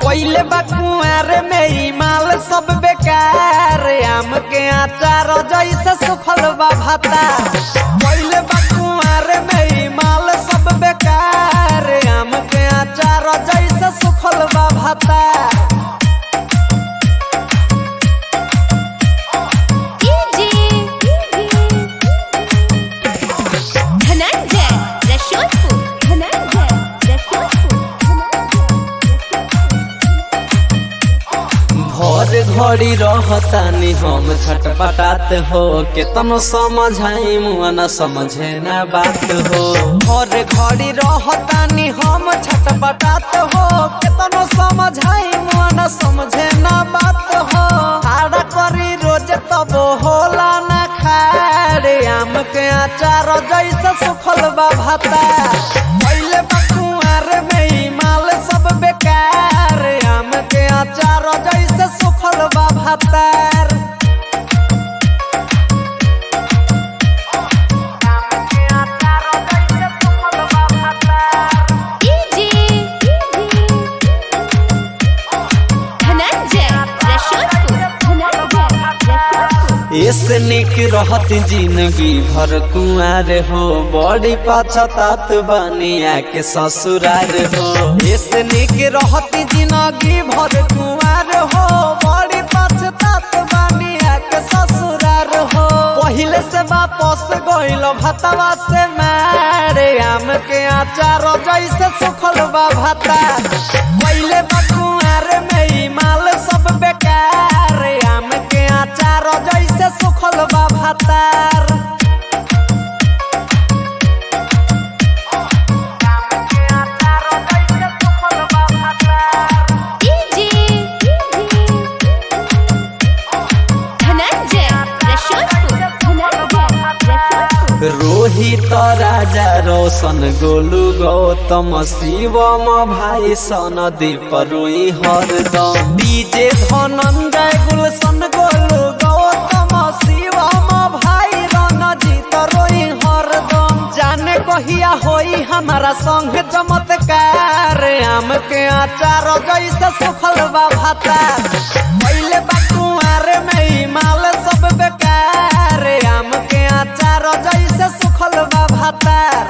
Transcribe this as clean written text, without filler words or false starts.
पहले बकुआरे में ही माल सब बेकार, आम के अचार जैसे सुखल बा भाता। पहले बकुआरे में ही माल सब बेकार, आम के अचार जैसे सुखल बा भाता। भोर घड़ी रहतानी हम छटपटात हो, केतनो समझाई मुआ न समझे न बात हो। भोर घड़ी रहतानी हम छटपटात हो, केतनो समझाई मुआ न समझे न बात हो। हाड़ा करी रोज तब होला न खाड़े, आम के अचार जैसे सुखल बा भाता। पहले बकुआर में ही माल सब बेकार, आम के अचार जैसे सुखल बा भातार। ऐसे निक रहत जिंदगी भर कुआर हो, बड़ी पछतात बनिया के ससुरार हो। ऐसे निक रहत जिंदगी भर कुआर हो, बड़ी पछतात बनिया के ससुरार हो। पहले से वापस गइल भतवा से मारे, आम के अचार जैसे सुखल बा भाता। पहले बकुआर में ही माल सब बेकार, आम के अचार जैसे सुखल बा भातार। रोहित राजा रोशन गोलू गौतम शिवम भाई सनदीप रोई हरदम। डीजे धनंजय गुलशन गोलू गौतम शिवम भाई रणजीत रोई हरदम। जाने कहिया होई हमारा संग चमत्कार, आम के अचार जैसे सुखल बा भाता। पहले बकुआर में ही माल सब बेकार, आम के अचार जैसे सुखल बा भातार।